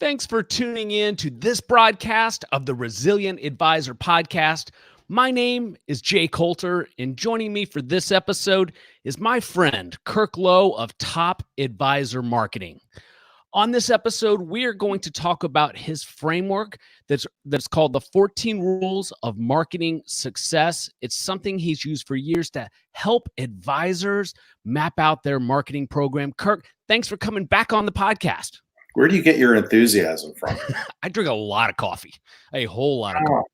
Thanks for tuning in to this broadcast of the Resilient Advisor Podcast. My name is Jay Coulter, and joining me for this episode is my friend, Kirk Lowe of Top Advisor Marketing. On this episode, we are going to talk about his framework that's called the 14 Rules of Marketing Success. It's something he's used for years to help advisors map out their marketing program. Kirk, thanks for coming back on the podcast. Where do you get your enthusiasm from? I drink a lot of coffee, a whole lot of coffee.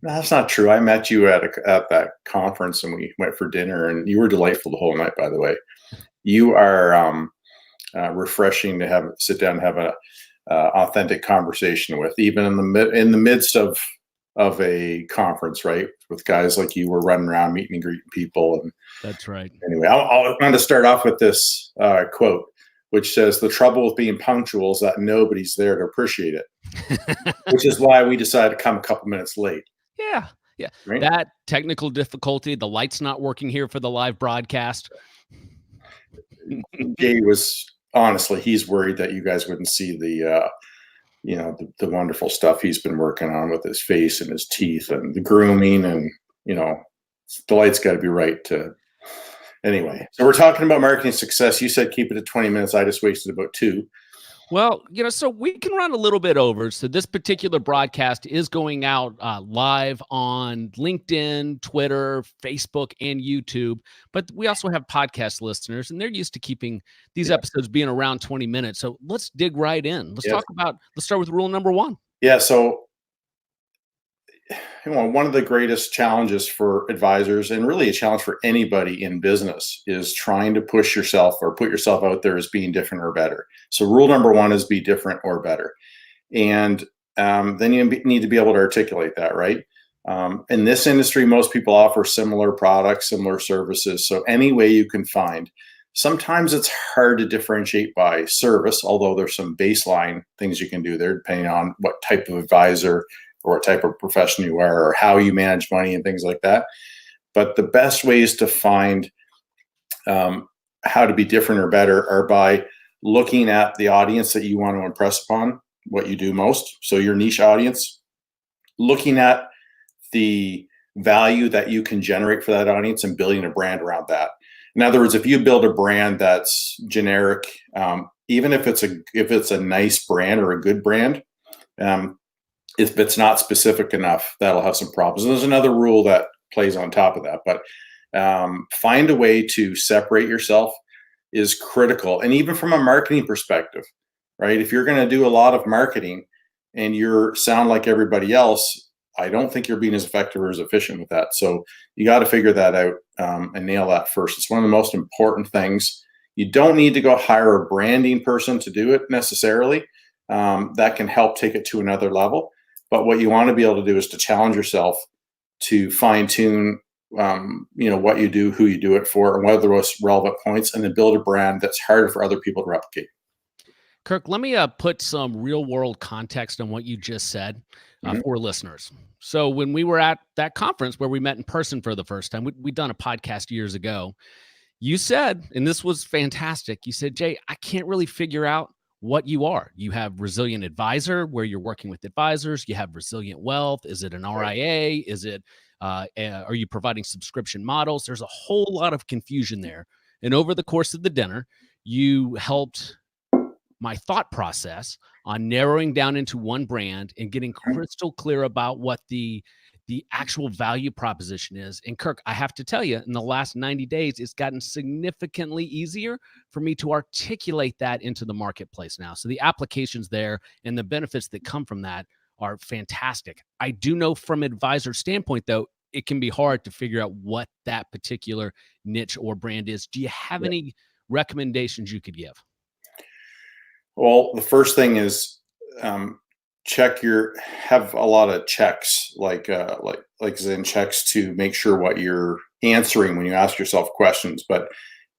No, that's not true. I met you at that conference and we went for dinner, and you were delightful the whole night, by the way. You are refreshing to sit down and have a authentic conversation with, even in the midst of a conference, right? With guys like you, were running around meeting and greeting people. And that's right. Anyway, I want to start off with this quote, which says, "The trouble with being punctual is that nobody's there to appreciate it," which is why we decided to come a couple minutes late. Yeah. Right? That technical difficulty, the light's not working here for the live broadcast. Jay was, honestly, he's worried that you guys wouldn't see the wonderful stuff he's been working on with his face and his teeth and the grooming, and, the light's got to be right to... Anyway, so we're talking about marketing success. You said keep it at 20 minutes. I just wasted about 2. Well, so we can run a little bit over. So this particular broadcast is going out live on LinkedIn, Twitter, Facebook, and YouTube. But we also have podcast listeners, and they're used to keeping these episodes being around 20 minutes. So let's dig right in. Let's start with rule number 1. Yeah. So, one of the greatest challenges for advisors, and really a challenge for anybody in business, is trying to push yourself or put yourself out there as being different or better. So rule number 1 is be different or better. And then you need to be able to articulate that, right? In this industry, most people offer similar products, similar services. So any way you can find. Sometimes it's hard to differentiate by service, although there's some baseline things you can do there depending on what type of advisor or what type of profession you are, or how you manage money and things like that. But the best ways to find how to be different or better are by looking at the audience that you want to impress upon, what you do most. So your niche audience, looking at the value that you can generate for that audience and building a brand around that. In other words, if you build a brand that's generic, even if it's a nice brand or a good brand, if it's not specific enough, that'll have some problems. And there's another rule that plays on top of that, but find a way to separate yourself is critical. And even from a marketing perspective, right? If you're going to do a lot of marketing and you sound like everybody else, I don't think you're being as effective or as efficient with that. So you got to figure that out and nail that first. It's one of the most important things. You don't need to go hire a branding person to do it necessarily. That can help take it to another level. But what you want to be able to do is to challenge yourself to fine tune, what you do, who you do it for, and what are the most relevant points, and then build a brand that's harder for other people to replicate. Kirk, let me put some real world context on what you just said for listeners. So when we were at that conference where we met in person for the first time, we'd done a podcast years ago. You said, and this was fantastic, you said, "Jay, I can't really figure out what you are. You have Resilient Advisor, where you're working with advisors. You have Resilient Wealth. Is it an RIA? Is it, are you providing subscription models?" There's a whole lot of confusion there. And over the course of the dinner, you helped my thought process on narrowing down into one brand and getting crystal clear about what the actual value proposition is. And Kirk, I have to tell you, in the last 90 days, it's gotten significantly easier for me to articulate that into the marketplace now. So the applications there and the benefits that come from that are fantastic. I do know from advisor standpoint, though, it can be hard to figure out what that particular niche or brand is. Do you have any recommendations you could give? Well, the first thing is have a lot of checks, like Zen checks, to make sure what you're answering when you ask yourself questions. But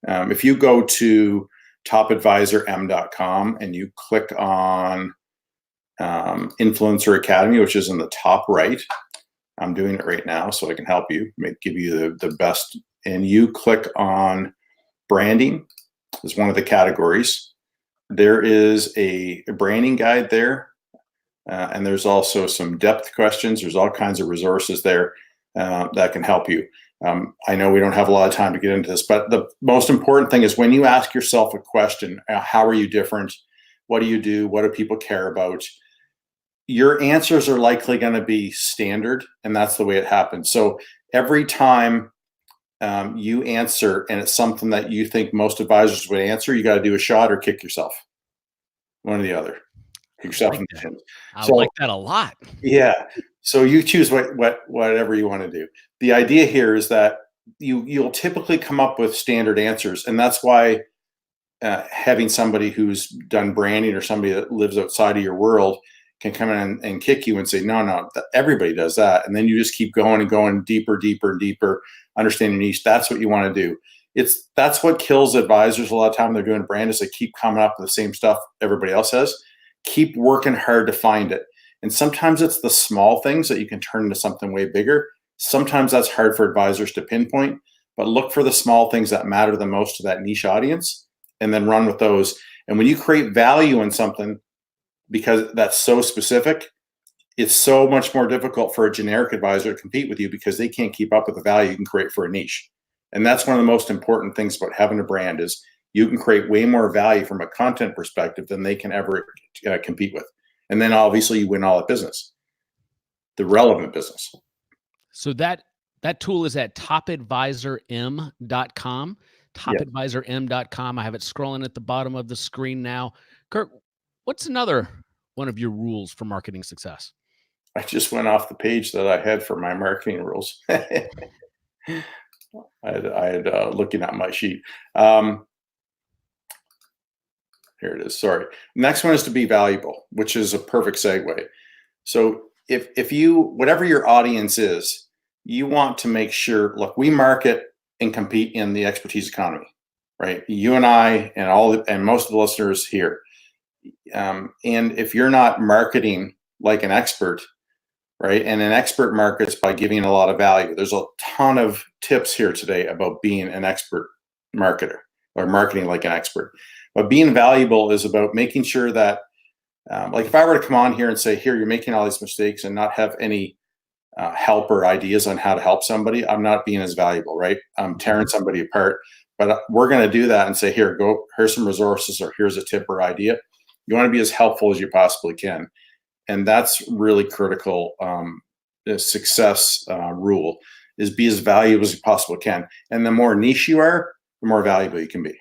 if you go to topadvisorm.com and you click on Influencer Academy, which is in the top right, I'm doing it right now so I can help you, give you the best. And you click on branding as one of the categories. There is a branding guide there, and there's also some depth questions. There's all kinds of resources there that can help you. I know we don't have a lot of time to get into this, but the most important thing is when you ask yourself a question, how are you different? What do you do? What do people care about? Your answers are likely going to be standard, and that's the way it happens. So every time you answer and it's something that you think most advisors would answer, you got to do a shot or kick yourself. One or the other. Kick yourself in the chin. I So like that a lot. yeah. So you choose whatever you want to do. The idea here is that you'll typically come up with standard answers, and that's why having somebody who's done branding or somebody that lives outside of your world can come in and kick you and say, no, everybody does that. And then you just keep going and going deeper, deeper, and deeper, understanding niche. That's what you want to do. That's what kills advisors a lot of time. They're doing brand is they keep coming up with the same stuff everybody else has. Keep working hard to find it. And sometimes it's the small things that you can turn into something way bigger. Sometimes that's hard for advisors to pinpoint, but look for the small things that matter the most to that niche audience and then run with those. And when you create value in something, because that's so specific, it's so much more difficult for a generic advisor to compete with you because they can't keep up with the value you can create for a niche. And that's one of the most important things about having a brand is you can create way more value from a content perspective than they can ever compete with. And then obviously you win all the business, the relevant business. So that tool is at topadvisorm.com, topadvisorm.com. I have it scrolling at the bottom of the screen now. Kirk, what's another one of your rules for marketing success? I just went off the page that I had for my marketing rules. I had looking at my sheet. Here it is. Sorry. Next one is to be valuable, which is a perfect segue. So if you, whatever your audience is, you want to make sure, look, we market and compete in the expertise economy, right? You and I and most of the listeners here. And if you're not marketing like an expert, right? And an expert markets by giving a lot of value. There's a ton of tips here today about being an expert marketer or marketing like an expert. But being valuable is about making sure that, like if I were to come on here and say, here, you're making all these mistakes and not have any help or ideas on how to help somebody, I'm not being as valuable, right? I'm tearing somebody apart. But we're going to do that and say, here's some resources or here's a tip or idea. You want to be as helpful as you possibly can. And that's really critical. The success rule is be as valuable as you possibly can. And the more niche you are, the more valuable you can be.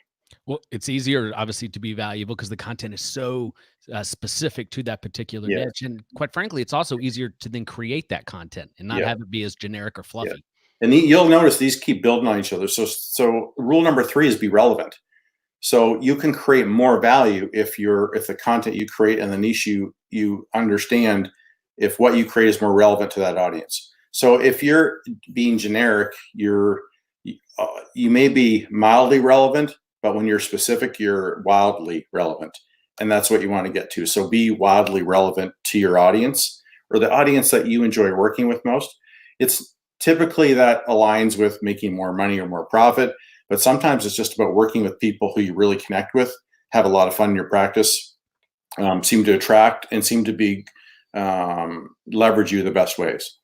Well, it's easier, obviously, to be valuable because the content is so specific to that particular niche. And quite frankly, it's also easier to then create that content and not have it be as generic or fluffy. Yeah. And you'll notice these keep building on each other. So rule number 3 is be relevant. So you can create more value if the content you create and the niche you understand, if what you create is more relevant to that audience. So if you're being generic, you may be mildly relevant, but when you're specific, you're wildly relevant. And that's what you want to get to. So be wildly relevant to your audience or the audience that you enjoy working with most. It's typically that aligns with making more money or more profit. But sometimes it's just about working with people who you really connect with, have a lot of fun in your practice, seem to attract and seem to be leverage you the best ways.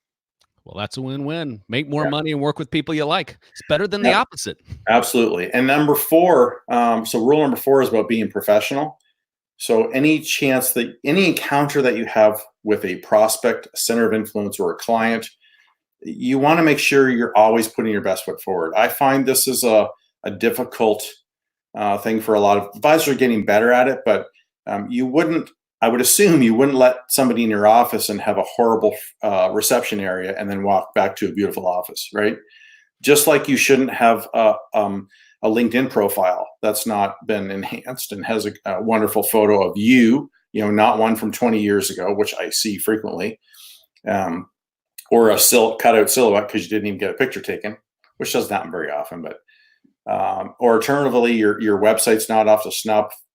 Well, that's a win-win. Make more money and work with people you like. It's better than the opposite. Absolutely. And number 4, so rule number 4 is about being professional. So any encounter that you have with a prospect, a center of influence, or a client, you want to make sure you're always putting your best foot forward. I find this is a difficult thing for a lot of advisors. Are getting better at it, but I would assume you wouldn't let somebody in your office and have a horrible reception area and then walk back to a beautiful office, right? Just like you shouldn't have a LinkedIn profile that's not been enhanced and has a wonderful photo of you, not one from 20 years ago, which I see frequently. Or a cutout silhouette because you didn't even get a picture taken, which doesn't happen very often. But or alternatively, your website's not off the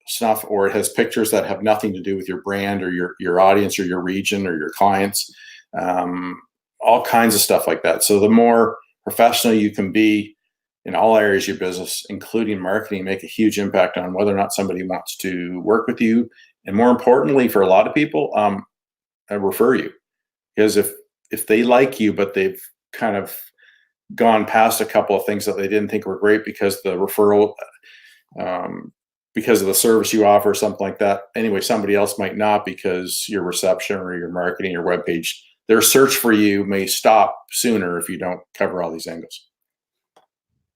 snuff, or it has pictures that have nothing to do with your brand or your audience or your region or your clients, all kinds of stuff like that. So the more professional you can be, in all areas of your business, including marketing, make a huge impact on whether or not somebody wants to work with you. And more importantly, for a lot of people, I refer you, because if they like you, but they've kind of gone past a couple of things that they didn't think were great because the referral, because of the service you offer, something like that. Anyway, somebody else might not, because your reception or your marketing, your webpage, their search for you may stop sooner if you don't cover all these angles.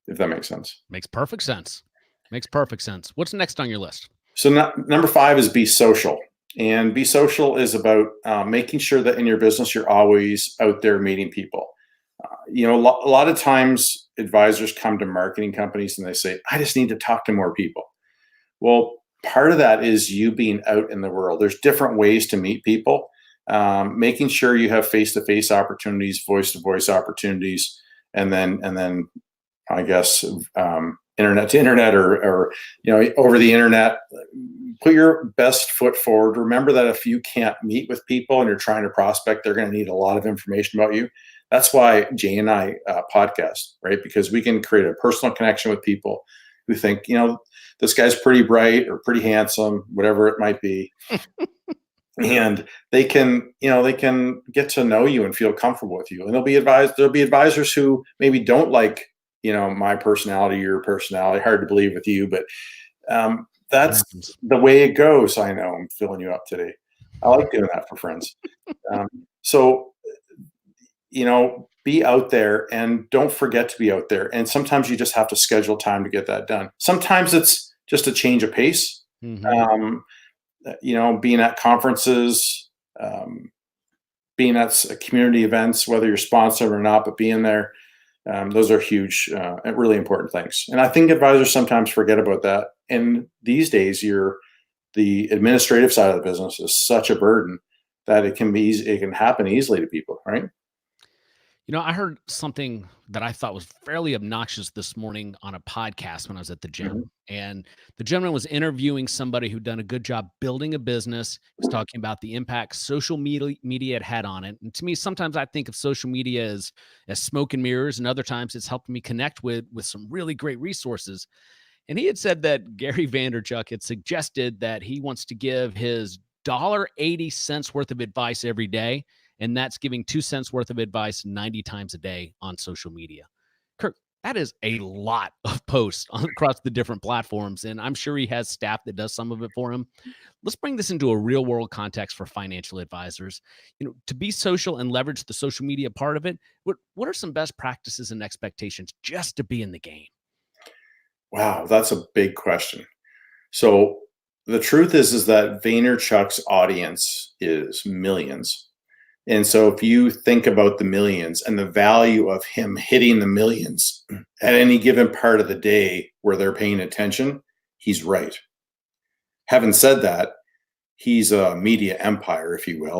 If that makes sense. Makes perfect sense. Makes perfect sense. What's next on your list? So number 5 is be social. And be social is about making sure that in your business, you're always out there meeting people. A lot of times advisors come to marketing companies and they say, I just need to talk to more people. Well, part of that is you being out in the world. There's different ways to meet people, making sure you have face-to-face opportunities, voice-to-voice opportunities, and then I guess internet to internet or over the internet. Put your best foot forward. Remember that if you can't meet with people and you're trying to prospect, they're going to need a lot of information about you. That's why Jay and I podcast, right? Because we can create a personal connection with people who think, this guy's pretty bright or pretty handsome, whatever it might be. And they can get to know you and feel comfortable with you. And there'll be advisors who maybe don't like, my personality, your personality. Hard to believe with you, but that's the way it goes. I know I'm filling you up today. I like doing that for friends. So, be out there, and don't forget to be out there. And sometimes you just have to schedule time to get that done. Sometimes it's just a change of pace. Being at conferences, being at community events, whether you're sponsored or not, but being there. Those are huge, really important things. And I think advisors sometimes forget about that. And these days, the administrative side of the business is such a burden that it can happen easily to people, right? I heard something that I thought was fairly obnoxious this morning on a podcast when I was at the gym. Mm-hmm. And the gentleman was interviewing somebody who'd done a good job building a business. He was talking about the impact social media had on it. And to me, sometimes I think of social media as smoke and mirrors, and other times it's helped me connect with some really great resources. And he had said that Gary Vaynerchuk had suggested that he wants to give his $1.80 worth of advice every day. And that's giving 2 cents worth of advice 90 times a day on social media. Kirk, that is a lot of posts across the different platforms. And I'm sure he has staff that does some of it for him. Let's bring this into a real world context for financial advisors. To be social and leverage the social media part of it, what are some best practices and expectations just to be in the game? Wow, that's a big question. So the truth is that Vaynerchuk's audience is millions. And so if you think about the millions and the value of him hitting the millions at any given part of the day where they're paying attention, he's right. Having said that, he's a media empire, if you will,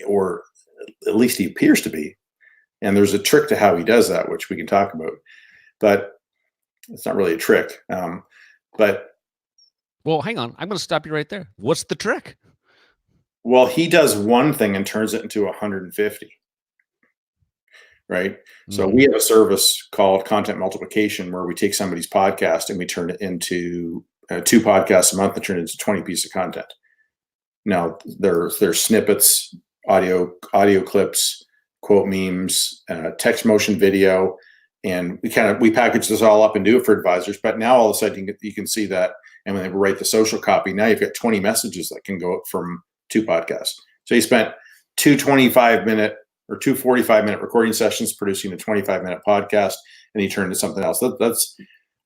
or at least he appears to be. And there's a trick to how he does that, which we can talk about. But it's not really a trick. Well, hang on. I'm going to stop you right there. What's the trick? Well, he does one thing and turns it into 150, right? Mm-hmm. So we have a service called content multiplication where we take somebody's podcast and we turn it into 2 podcasts a month and turn it into 20 pieces of content. Now, there's snippets, audio clips, quote memes, text motion video, and we package this all up and do it for advisors. But now all of a sudden you can see that, and when they write the social copy, now you've got 20 messages that can go from 2 podcasts. So you spent 2 25-minute or 2 45-minute recording sessions producing a 25-minute podcast, and you turned into something else.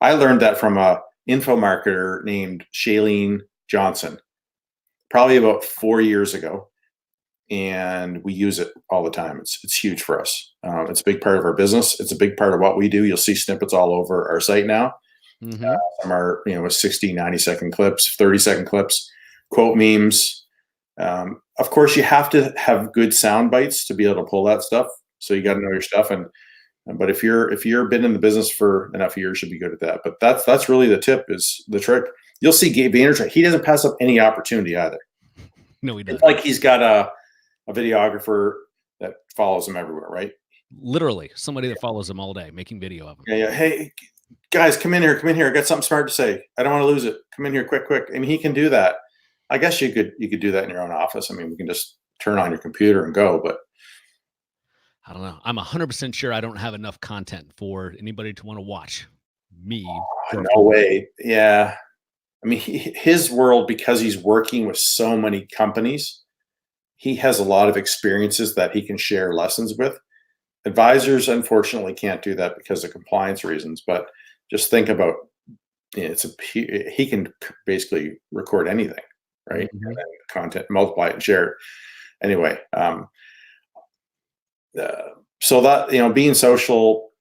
I learned that from a info marketer named Shailene Johnson, probably about 4 years ago, and we use it all the time. It's huge for us. It's a big part of our business. It's a big part of what we do. You'll see snippets all over our site now. Mm-hmm. Some are 60, 90-second clips, 30-second clips, quote memes. Of course, you have to have good sound bites to be able to pull that stuff. So you got to know your stuff. But if you're been in the business for enough years, you should be good at that. But that's really the tip, is the trick. You'll see Gabe Vaynerchuk. He doesn't pass up any opportunity either. No, he doesn't. It's like he's got a videographer that follows him everywhere, right? Literally, somebody that follows him all day, making video of him. Yeah. Hey, guys, come in here, come in here. I got something smart to say. I don't want to lose it. Come in here, quick, quick. And he can do that. I guess you could do that in your own office. I mean, we can just turn on your computer and go, but I don't know. I'm 100% sure I don't have enough content for anybody to want to watch me. no way. Yeah. I mean, his world, because he's working with so many companies, he has a lot of experiences that he can share lessons with. Advisors, unfortunately, can't do that because of compliance reasons. But just think about, he can basically record anything, right? Mm-hmm. And then content, multiply it and share it. Anyway, so that, being social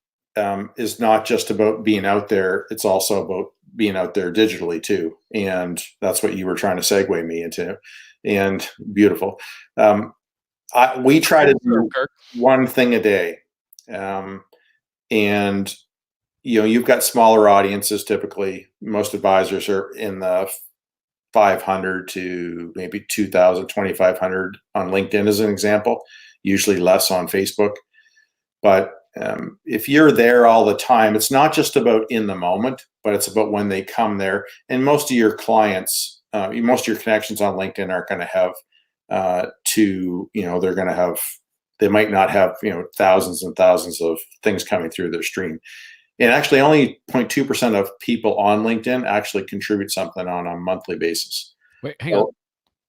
is not just about being out there. It's also about being out there digitally too. And that's what you were trying to segue me into. And beautiful. We try to do one thing a day. And you've got smaller audiences. Typically, most advisors are in the 500 to maybe 2,000, 2,500 on LinkedIn as an example, usually less on Facebook. But if you're there all the time, it's not just about in the moment, but it's about when they come there. And most of your clients, most of your connections on LinkedIn are going to have they're going to have, they might not have, thousands and thousands of things coming through their stream. And actually only 0.2% of people on LinkedIn actually contribute something on a monthly basis. Wait, hang on.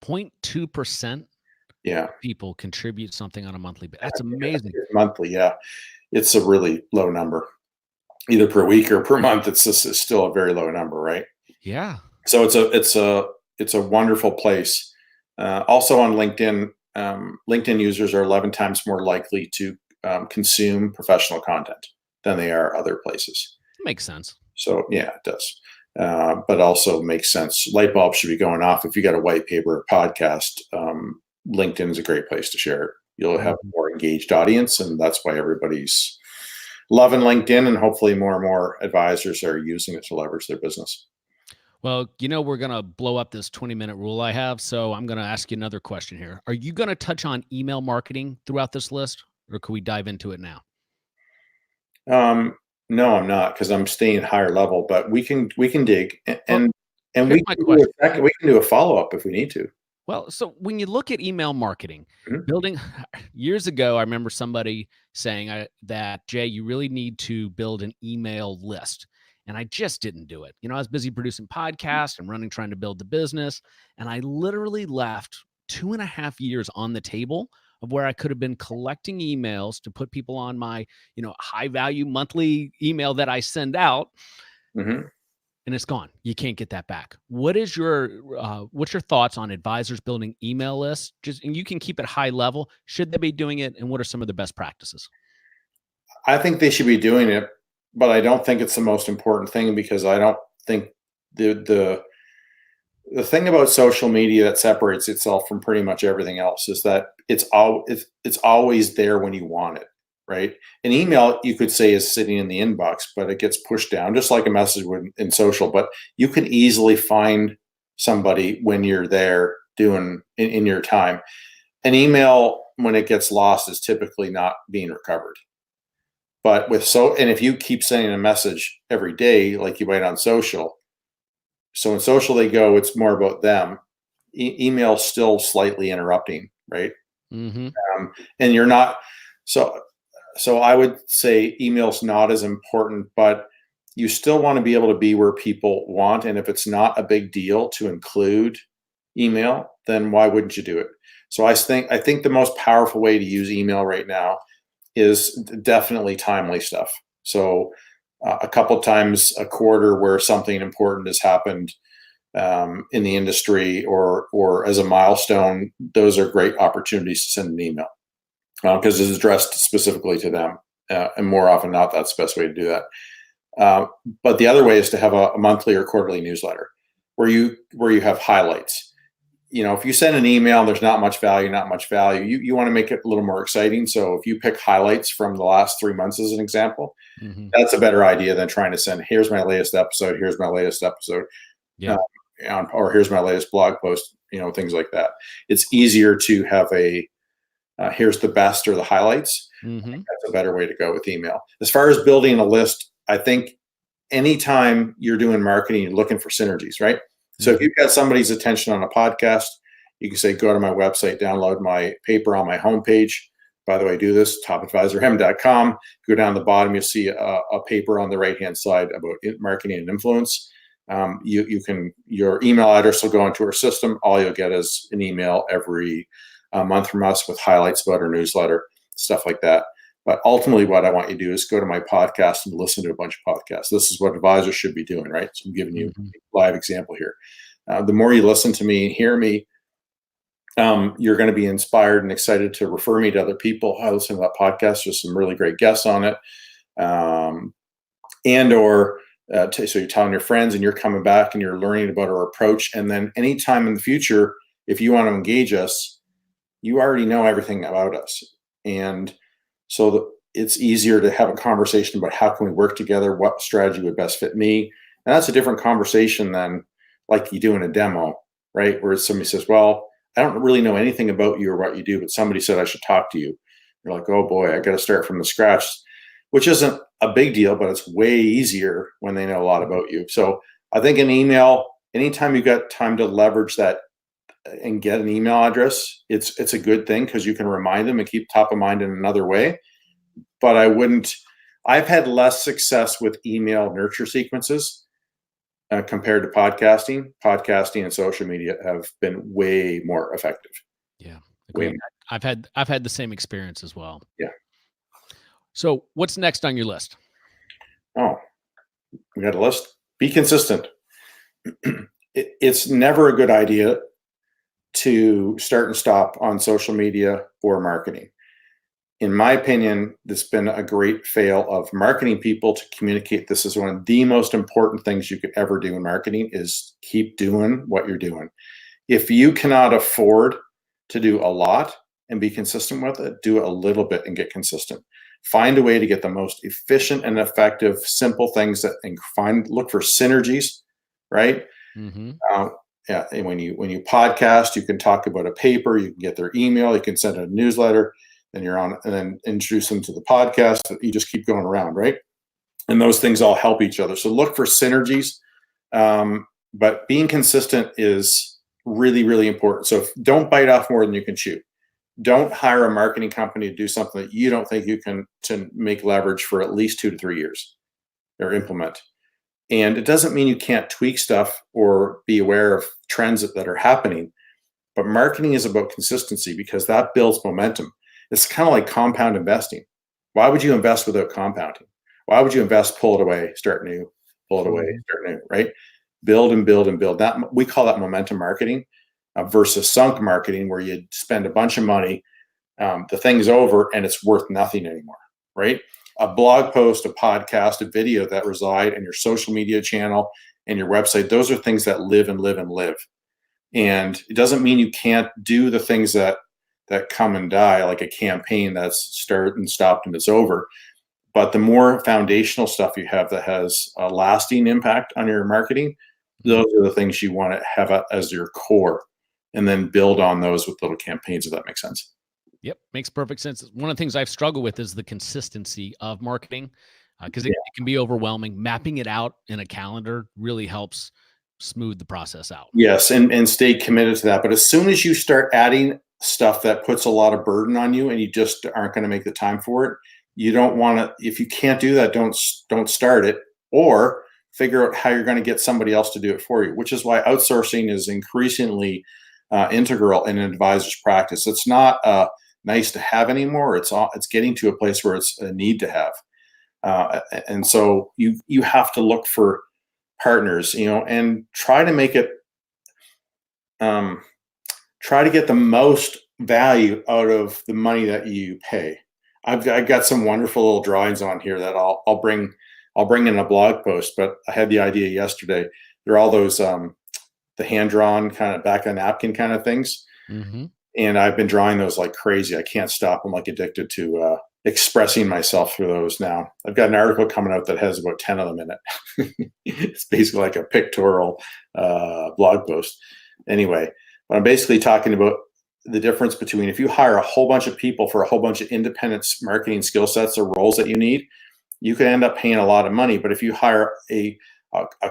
0.2%? Yeah. People contribute something on a monthly basis. That's amazing. Monthly, yeah. It's a really low number. Either per week or per month, it's still a very low number, right? Yeah. So it's a wonderful place. Also on LinkedIn, LinkedIn users are 11 times more likely to consume professional content than they are other places. Makes sense. So yeah, it does. But also makes sense. Light bulbs should be going off. If you got a white paper or podcast, LinkedIn is a great place to share it. You'll have a more engaged audience, and that's why everybody's loving LinkedIn, and hopefully more and more advisors are using it to leverage their business. Well, we're going to blow up this 20-minute rule I have, so I'm going to ask you another question here. Are you going to touch on email marketing throughout this list, or can we dive into it now? No, I'm not, because I'm staying higher level, but we can dig and we can do a follow-up if we need to. Well, so when you look at email marketing, building years ago, I remember somebody saying that, Jay, you really need to build an email list. And I just didn't do it. I was busy producing podcasts and trying to build the business. And I literally left 2.5 years on the table of where I could have been collecting emails to put people on my, high value monthly email that I send out. And it's gone. You can't get that back. What's your thoughts on advisors building email lists? And you can keep it high level. Should they be doing it? And what are some of the best practices? I think they should be doing it, but I don't think it's the most important thing, because I don't think the thing about social media that separates itself from pretty much everything else is that it's always there when you want it. Right? An email, you could say, is sitting in the inbox, but it gets pushed down just like a message would in social. But you can easily find somebody when you're there doing in your time. An email, when it gets lost, is typically not being recovered. But and if you keep sending a message every day, like you might on social, so in social they go, it's more about them. Email still slightly interrupting, right? And you're not So I would say email's not as important, but you still want to be able to be where people want. And if it's not a big deal to include email, then why wouldn't you do it? So I think the most powerful way to use email right now is definitely timely stuff. So a couple times a quarter where something important has happened in the industry or as a milestone, those are great opportunities to send an email. Because it's addressed specifically to them, and more often than not, that's the best way to do that. But the other way is to have a monthly or quarterly newsletter where you have highlights. If you send an email and there's not much value, you want to make it a little more exciting. So if you pick highlights from the last 3 months as an example, that's a better idea than trying to send, here's my latest episode, or here's my latest blog post, things like that. It's easier to have here's the best or the highlights. I think that's a better way to go with email. As far as building a list, I think anytime you're doing marketing, you're looking for synergies, right? So if you've got somebody's attention on a podcast, you can say, go to my website, download my paper on my homepage. By the way, do this, topadvisorm.com. Go down the bottom, you'll see a paper on the right-hand side about marketing and influence. Your email address will go into our system. All you'll get is an email every month from us with highlights about our newsletter, stuff like that. But ultimately, what I want you to do is go to my podcast and listen to a bunch of podcasts. This is what advisors should be doing, right? So I'm giving you a live example here. The more you listen to me and hear me, you're going to be inspired and excited to refer me to other people. I listen to that podcast. There's some really great guests on it. So you're telling your friends and you're coming back and you're learning about our approach. And then anytime in the future, if you want to engage us, you already know everything about us. And so it's easier to have a conversation about how can we work together, what strategy would best fit me. And that's a different conversation than like you do in a demo, right? Where somebody says, well, I don't really know anything about you or what you do, but somebody said I should talk to you. You're like, oh boy, I got to start from the scratch, which isn't a big deal, but it's way easier when they know a lot about you. So I think an email, anytime you've got time to leverage that and get an email address, it's a good thing because you can remind them and keep top of mind in another way. But I've had less success with email nurture sequences compared to podcasting. Podcasting and social media have been way more effective. Yeah. I've had the same experience as well. Yeah. So what's next on your list? Oh, we got a list. Be consistent. It's never a good idea to start and stop on social media or marketing. In my opinion, this has been a great fail of marketing people to communicate. This is one of the most important things you could ever do in marketing is keep doing what you're doing. If you cannot afford to do a lot and be consistent with it, do a little bit and get consistent. Find a way to get the most efficient and effective, simple things look for synergies, right? Mm-hmm. Yeah, and when you podcast, you can talk about a paper, you can get their email, you can send a newsletter, then you're on, and then introduce them to the podcast. You just keep going around, right? And those things all help each other. So look for synergies, but being consistent is really, really important. So don't bite off more than you can chew. Don't hire a marketing company to do something that you don't think you can to make leverage for at least 2 to 3 years or implement. And it doesn't mean you can't tweak stuff or be aware of trends that are happening, but marketing is about consistency because that builds momentum. It's kind of like compound investing. Why would you invest without compounding? Why would you invest, pull it away, start new, pull it away, start new, right? Build and build and build. That we call that momentum marketing versus sunk marketing, where you spend a bunch of money, the thing's over and it's worth nothing anymore, right? A blog post, a podcast, a video that reside in your social media channel and your website, those are things that live and live and live. And it doesn't mean you can't do the things that come and die, like a campaign that's started and stopped and it's over. But the more foundational stuff you have that has a lasting impact on your marketing, those are the things you want to have as your core, and then build on those with little campaigns, if that makes sense. Yep. Makes perfect sense. One of the things I've struggled with is the consistency of marketing because it can be overwhelming. Mapping it out in a calendar really helps smooth the process out. Yes. And stay committed to that. But as soon as you start adding stuff that puts a lot of burden on you and you just aren't going to make the time for it, you don't want to, if you can't do that, don't start it, or figure out how you're going to get somebody else to do it for you, which is why outsourcing is increasingly integral in an advisor's practice. It's not nice to have anymore. It's getting to a place where it's a need to have. And so you have to look for partners, and try to make it, try to get the most value out of the money that you pay. I've got some wonderful little drawings on here that I'll bring in a blog post, but I had the idea yesterday. They're all those, the hand-drawn kind of back on napkin kind of things. Mm-hmm. And I've been drawing those like crazy. I can't stop. I'm like addicted to expressing myself through those now. I've got an article coming out that has about 10 of them in it. It's basically like a pictorial blog post. Anyway, but I'm basically talking about the difference between if you hire a whole bunch of people for a whole bunch of independent marketing skill sets or roles that you need, you could end up paying a lot of money. But if you hire a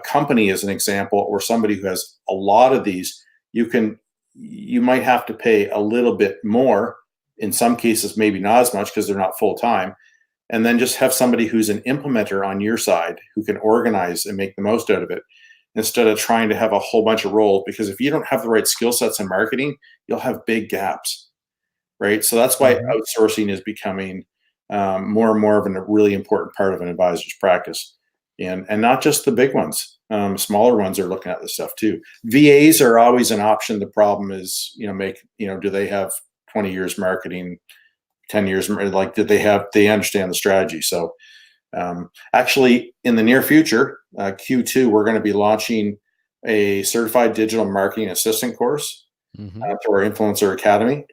company as an example, or somebody who has a lot of these, you might have to pay a little bit more. In some cases, maybe not as much because they're not full time. And then just have somebody who's an implementer on your side who can organize and make the most out of it, instead of trying to have a whole bunch of roles. Because if you don't have the right skill sets in marketing, you'll have big gaps, right? So that's why outsourcing is becoming more and more of a really important part of an advisor's practice, and not just the big ones. Smaller ones are looking at this stuff too. VAs are always an option. The problem is, do they have 20 years marketing, 10 years? Like, they understand the strategy? So actually, in the near future, Q2, we're going to be launching a certified digital marketing assistant course through our Influencer Academy.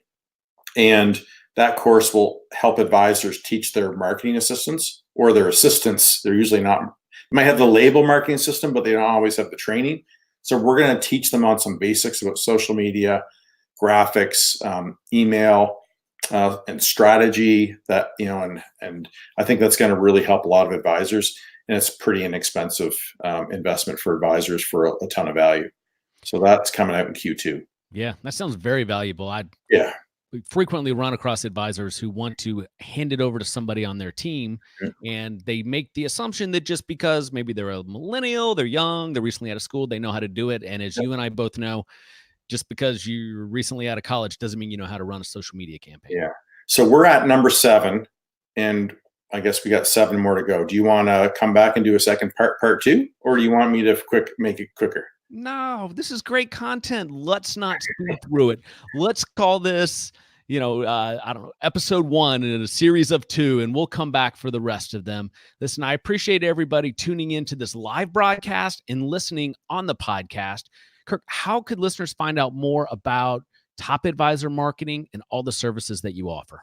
And that course will help advisors teach their marketing assistants, or their assistants. They're usually not, they might have the label marketing system, but they don't always have the training. So we're going to teach them on some basics about social media, graphics, email, and strategy, and I think that's going to really help a lot of advisors. And it's pretty inexpensive investment for advisors for a ton of value. So that's coming out in Q2. Yeah, that sounds very valuable. We frequently run across advisors who want to hand it over to somebody on their team, and they make the assumption that just because maybe they're a millennial, they're young, they're recently out of school, they know how to do it. And as you and I both know, just because you're recently out of college doesn't mean you know how to run a social media campaign. Yeah. So we're at number 7, and I guess we got 7 more to go. Do you want to come back and do a second part 2, or do you want me to make it quicker? No, this is great content. Let's not speed through it. Let's call this, I don't know, episode 1 in a series of 2, and we'll come back for the rest of them. Listen, I appreciate everybody tuning into this live broadcast and listening on the podcast. Kirk, how could listeners find out more about Top Advisor Marketing and all the services that you offer?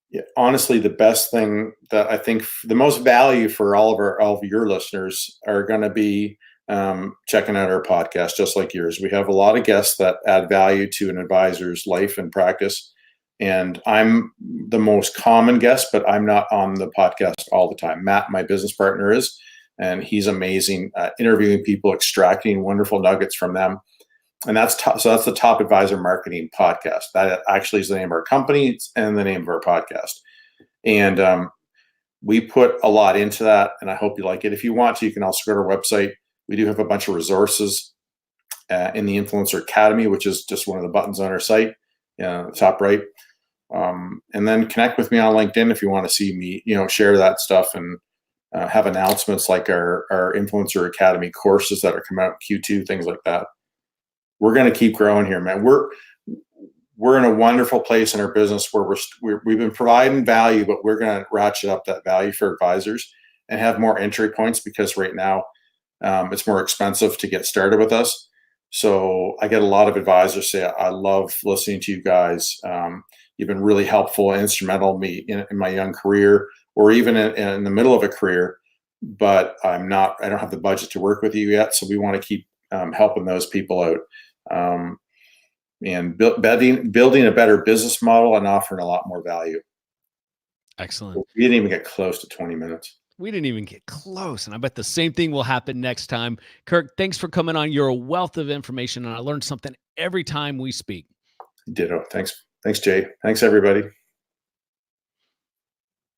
Yeah, honestly, the best thing that I think the most value for all of your listeners are going to be checking out our podcast, just like yours. We have a lot of guests that add value to an advisor's life and practice. And I'm the most common guest, but I'm not on the podcast all the time. Matt, my business partner, is, and he's amazing at interviewing people, extracting wonderful nuggets from them. And that's the Top Advisor Marketing Podcast. That actually is the name of our company and the name of our podcast. And we put a lot into that, and I hope you like it. If you want to, you can also go to our website. We do have a bunch of resources in the Influencer Academy, which is just one of the buttons on our site, top right. And then connect with me on LinkedIn if you want to see me, share that stuff, and have announcements like our Influencer Academy courses that are coming out in Q2, things like that. We're going to keep growing here, man. We're in a wonderful place in our business where we've been providing value, but we're going to ratchet up that value for advisors and have more entry points, because right now it's more expensive to get started with us. So I get a lot of advisors say, I love listening to you guys. You've been really helpful and instrumental in me in my young career, or even in the middle of a career, but I don't have the budget to work with you yet. So we want to keep helping those people out, and building a better business model and offering a lot more value. Excellent. We didn't even get close to 20 minutes. We didn't even get close. And I bet the same thing will happen next time. Kirk, thanks for coming on. You're a wealth of information, and I learned something every time we speak. Ditto. Thanks, Jay. Thanks, everybody.